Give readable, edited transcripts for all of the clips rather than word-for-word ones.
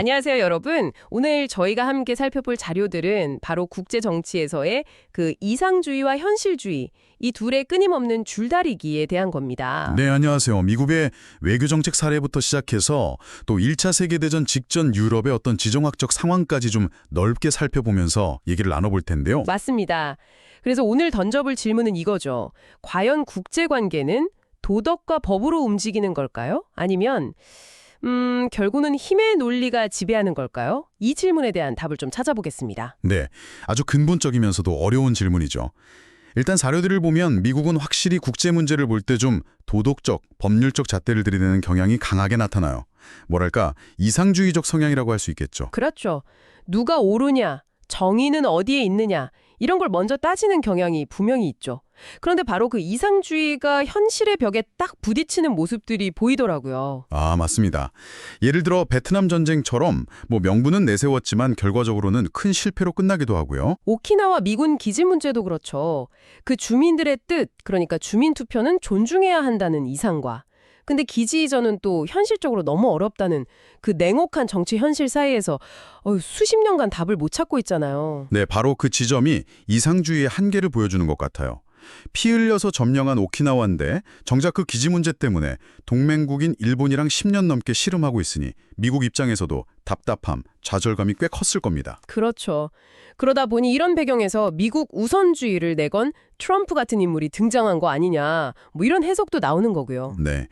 안녕하세요, 여러분. 오늘 저희가 함께 살펴볼 자료들은 바로 국제 정치에서의 그 이상주의와 현실주의, 이 둘의 끊임없는 줄다리기에 대한 겁니다. 네, 안녕하세요. 미국의 외교정책 사례부터 시작해서 또 1차 세계대전 직전 유럽의 어떤 지정학적 상황까지 좀 넓게 살펴보면서 얘기를 나눠볼 텐데요. 맞습니다. 그래서 오늘 던져볼 질문은 이거죠. 과연 국제관계는 도덕과 법으로 움직이는 걸까요? 아니면 결국은 힘의 논리가 지배하는 걸까요? 이 질문에 대한 답을 좀 찾아보겠습니다. 네, 아주 근본적이면서도 어려운 질문이죠. 일단 자료들을 보면 미국은 확실히 국제 문제를 볼 때 좀 도덕적, 법률적 잣대를 들이대는 경향이 강하게 나타나요. 뭐랄까, 이상주의적 성향이라고 할 수 있겠죠. 그렇죠. 누가 옳으냐, 정의는 어디에 있느냐, 이런 걸 먼저 따지는 경향이 분명히 있죠. 그런데 바로 그 이상주의가 현실의 벽에 딱 부딪히는 모습들이 보이더라고요. 아, 맞습니다. 예를 들어 베트남 전쟁처럼 명분은 내세웠지만 결과적으로는 큰 실패로 끝나기도 하고요. 오키나와 미군 기지 문제도 그렇죠. 그 주민들의 뜻, 그러니까 주민투표는 존중해야 한다는 이상과 근데 기지 이전은 또 현실적으로 너무 어렵다는 그 냉혹한 정치 현실 사이에서 수십 년간 답을 못 찾고 있잖아요. 네, 바로 그 지점이 이상주의의 한계를 보여주는 것 같아요. 피 흘려서 점령한 오키나와인데 정작 그 기지 문제 때문에 동맹국인 일본이랑 10년 넘게 씨름하고 있으니 미국 입장에서도 답답함, 좌절감이 꽤 컸을 겁니다. 그렇죠. 그러다 보니 이런 배경에서 미국 우선주의를 내건 트럼프 같은 인물이 등장한 거 아니냐, 이런 해석도 나오는 거고요. 네.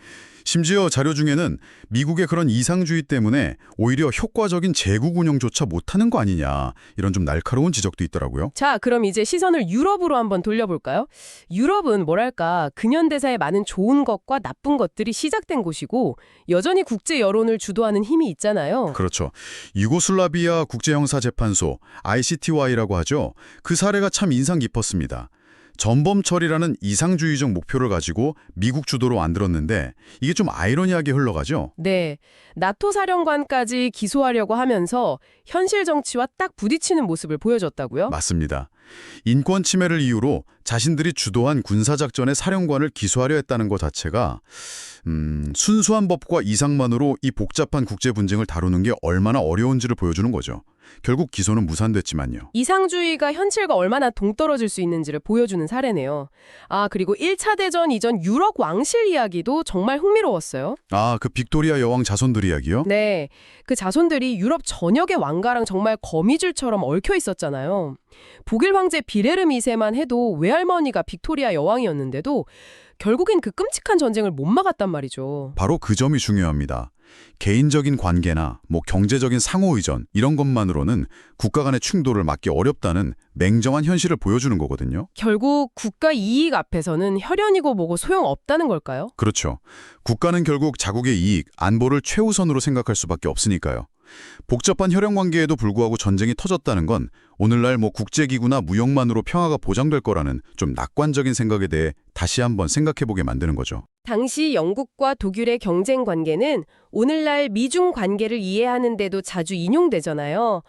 심지어 자료 중에는 미국의 그런 이상주의 때문에 오히려 효과적인 제국 운영조차 못하는 거 아니냐, 이런 좀 날카로운 지적도 있더라고요. 자, 그럼 이제 시선을 유럽으로 한번 돌려볼까요? 유럽은 뭐랄까, 근현대사의 많은 좋은 것과 나쁜 것들이 시작된 곳이고 여전히 국제 여론을 주도하는 힘이 있잖아요. 그렇죠. 유고슬라비아 국제형사재판소, ICTY라고 하죠. 그 사례가 참 인상 깊었습니다. 전범 처리라는 이상주의적 목표를 가지고 미국 주도로 만들었는데 이게 좀 아이러니하게 흘러가죠. 네, 나토 사령관까지 기소하려고 하면서 현실 정치와 딱 부딪히는 모습을 보여줬다고요? 맞습니다. 인권 침해를 이유로 자신들이 주도한 군사작전의 사령관을 기소하려 했다는 것 자체가 순수한 법과 이상만으로 이 복잡한 국제 분쟁을 다루는 게 얼마나 어려운지를 보여주는 거죠. 결국 기소는 무산됐지만요. 이상주의가 현실과 얼마나 동떨어질 수 있는지를 보여주는 사례네요. 아, 그리고 1차 대전 이전 유럽 왕실 이야기도 정말 흥미로웠어요. 아, 그 빅토리아 여왕 자손들 이야기요? 네, 그 자손들이 유럽 전역의 왕가랑 정말 거미줄처럼 얽혀 있었잖아요. 독일 황제 비레르 2세만 해도 외할머니가 빅토리아 여왕이었는데도 결국엔 그 끔찍한 전쟁을 못 막았단 말이죠. 바로 그 점이 중요합니다. 개인적인 관계나 경제적인 상호의전 이런 것만으로는 국가 간의 충돌을 막기 어렵다는 냉정한 현실을 보여주는 거거든요. 결국 국가 이익 앞에서는 혈연이고 뭐고 소용없다는 걸까요? 그렇죠. 국가는 결국 자국의 이익, 안보를 최우선으로 생각할 수밖에 없으니까요. 복잡한 혈연 관계에도 불구하고 전쟁이 터졌다는 건 오늘날 국제기구나 무역만으로 평화가 보장될 거라는 좀 낙관적인 생각에 대해 다시 한번 생각해보게 만드는 거죠. 당시 영국과 독일의 경쟁 관계는 오늘날 미중 관계를 이해하는 데도 자주 인용되잖아요.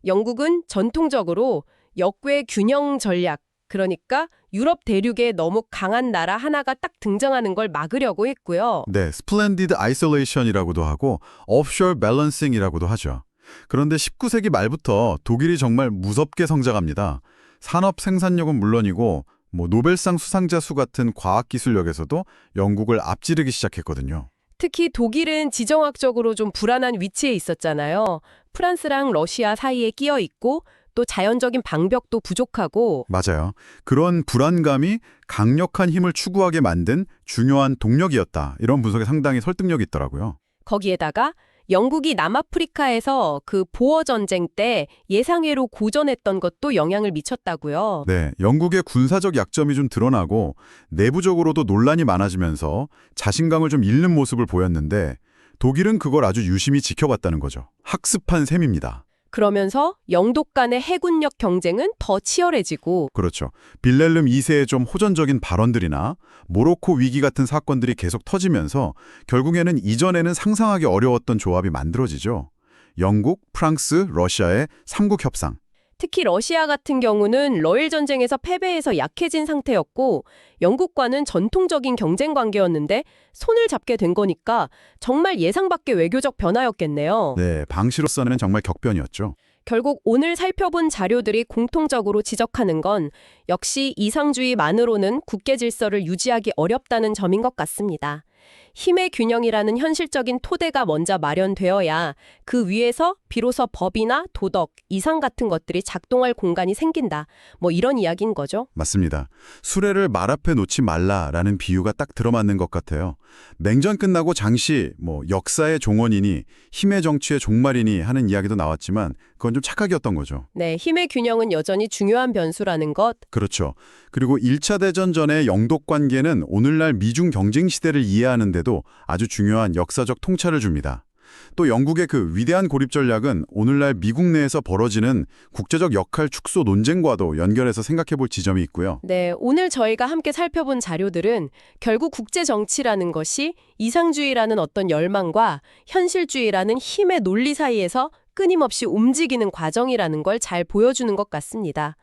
영국은 전통적으로 역괴 균형 전략, 그러니까 유럽 대륙에 너무 강한 나라 하나가 딱 등장하는 걸 막으려고 했고요. 네, Splendid Isolation이라고도 하고 Offshore Balancing이라고도 하죠. 그런데 19세기 말부터 독일이 정말 무섭게 성장합니다. 산업 생산력은 물론이고 노벨상 수상자 수 같은 과학기술력에서도 영국을 앞지르기 시작했거든요. 특히 독일은 지정학적으로 좀 불안한 위치에 있었잖아요. 프랑스랑 러시아 사이에 끼어 있고 또 자연적인 방벽도 부족하고. 맞아요. 그런 불안감이 강력한 힘을 추구하게 만든 중요한 동력이었다. 이런 분석에 상당히 설득력이 있더라고요. 거기에다가 영국이 남아프리카에서 그 보어 전쟁 때 예상외로 고전했던 것도 영향을 미쳤다고요. 네, 영국의 군사적 약점이 좀 드러나고 내부적으로도 논란이 많아지면서 자신감을 좀 잃는 모습을 보였는데 독일은 그걸 아주 유심히 지켜봤다는 거죠. 학습한 셈입니다. 그러면서 영독 간의 해군력 경쟁은 더 치열해지고. 그렇죠. 빌렐름 2세의 좀 호전적인 발언들이나 모로코 위기 같은 사건들이 계속 터지면서 결국에는 이전에는 상상하기 어려웠던 조합이 만들어지죠. 영국, 프랑스, 러시아의 삼국 협상. 특히 러시아 같은 경우는 러일 전쟁에서 패배해서 약해진 상태였고 영국과는 전통적인 경쟁 관계였는데 손을 잡게 된 거니까 정말 예상 밖의 외교적 변화였겠네요. 네, 방시로서는 정말 격변이었죠. 결국 오늘 살펴본 자료들이 공통적으로 지적하는 건 역시 이상주의만으로는 국제 질서를 유지하기 어렵다는 점인 것 같습니다. 힘의 균형이라는 현실적인 토대가 먼저 마련되어야 그 위에서 비로소 법이나 도덕, 이상 같은 것들이 작동할 공간이 생긴다. 뭐 이런 이야기인 거죠. 맞습니다. 수레를 말 앞에 놓지 말라라는 비유가 딱 들어맞는 것 같아요. 냉전 끝나고 장시 역사의 종언이니 힘의 정치의 종말이니 하는 이야기도 나왔지만 그건 좀 착각이었던 거죠. 네, 힘의 균형은 여전히 중요한 변수라는 것. 그렇죠. 그리고 1차 대전 전의 영독 관계는 오늘날 미중 경쟁 시대를 이해하는 데도 아주 중요한 역사적 통찰을 줍니다. 또 영국의 그 위대한 고립 전략은 오늘날 미국 내에서 벌어지는 국제적 역할 축소 논쟁과도 연결해서 생각해 볼 지점이 있고요. 네, 오늘 저희가 함께 살펴본 자료들은 결국 국제 정치라는 것이 이상주의라는 어떤 열망과 현실주의라는 힘의 논리 사이에서 끊임없이 움직이는 과정이라는 걸 잘 보여주는 것 같습니다.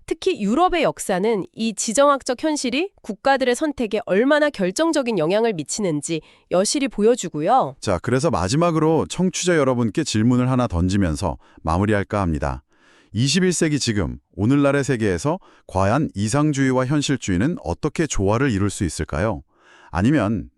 특히 유럽의 역사는 이 지정학적 현실이 국가들의 선택에 얼마나 결정적인 영향을 미치는지 여실히 보여주고요. 자, 그래서 마지막으로 청취자 여러분께 질문을 하나 던지면서 마무리할까 합니다. 21세기 지금 오늘날의 세계에서 과연 이상주의와 현실주의는 어떻게 조화를 이룰 수 있을까요? 아니면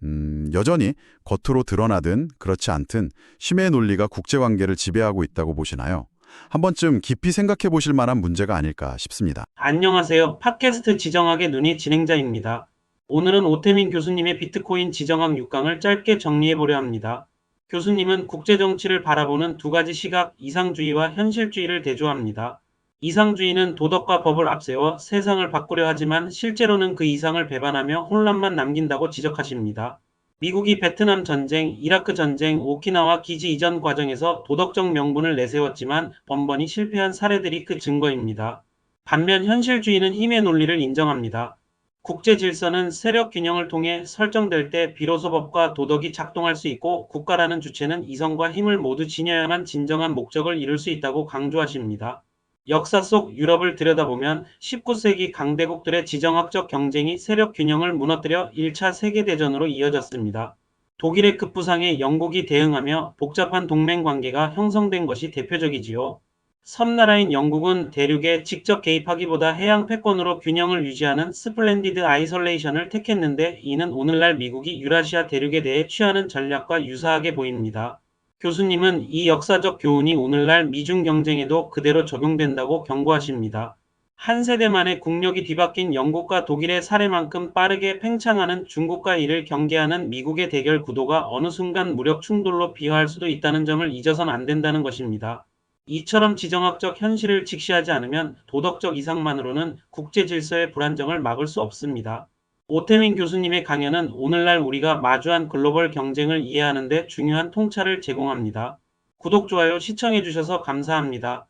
여전히 겉으로 드러나든 그렇지 않든 힘의 논리가 국제관계를 지배하고 있다고 보시나요? 한 번쯤 깊이 생각해 보실 만한 문제가 아닐까 싶습니다. 안녕하세요. 팟캐스트 지정학의 눈이 진행자입니다. 오늘은 오태민 교수님의 비트코인 지정학 6강을 짧게 정리해보려 합니다. 교수님은 국제정치를 바라보는 두 가지 시각, 이상주의와 현실주의를 대조합니다. 이상주의는 도덕과 법을 앞세워 세상을 바꾸려 하지만 실제로는 그 이상을 배반하며 혼란만 남긴다고 지적하십니다. 미국이 베트남 전쟁, 이라크 전쟁, 오키나와 기지 이전 과정에서 도덕적 명분을 내세웠지만 번번이 실패한 사례들이 그 증거입니다. 반면 현실주의는 힘의 논리를 인정합니다. 국제 질서는 세력 균형을 통해 설정될 때 비로소 법과 도덕이 작동할 수 있고 국가라는 주체는 이성과 힘을 모두 지녀야만 진정한 목적을 이룰 수 있다고 강조하십니다. 역사 속 유럽을 들여다보면 19세기 강대국들의 지정학적 경쟁이 세력 균형을 무너뜨려 1차 세계대전으로 이어졌습니다. 독일의 급부상에 영국이 대응하며 복잡한 동맹 관계가 형성된 것이 대표적이지요. 섬나라인 영국은 대륙에 직접 개입하기보다 해양 패권으로 균형을 유지하는 스플렌디드 아이솔레이션을 택했는데 이는 오늘날 미국이 유라시아 대륙에 대해 취하는 전략과 유사하게 보입니다. 교수님은 이 역사적 교훈이 오늘날 미중 경쟁에도 그대로 적용된다고 경고하십니다. 한 세대 만에 국력이 뒤바뀐 영국과 독일의 사례만큼 빠르게 팽창하는 중국과 이를 경계하는 미국의 대결 구도가 어느 순간 무력 충돌로 비화할 수도 있다는 점을 잊어선 안 된다는 것입니다. 이처럼 지정학적 현실을 직시하지 않으면 도덕적 이상만으로는 국제 질서의 불안정을 막을 수 없습니다. 오태민 교수님의 강연은 오늘날 우리가 마주한 글로벌 경쟁을 이해하는 데 중요한 통찰을 제공합니다. 구독, 좋아요, 시청해주셔서 감사합니다.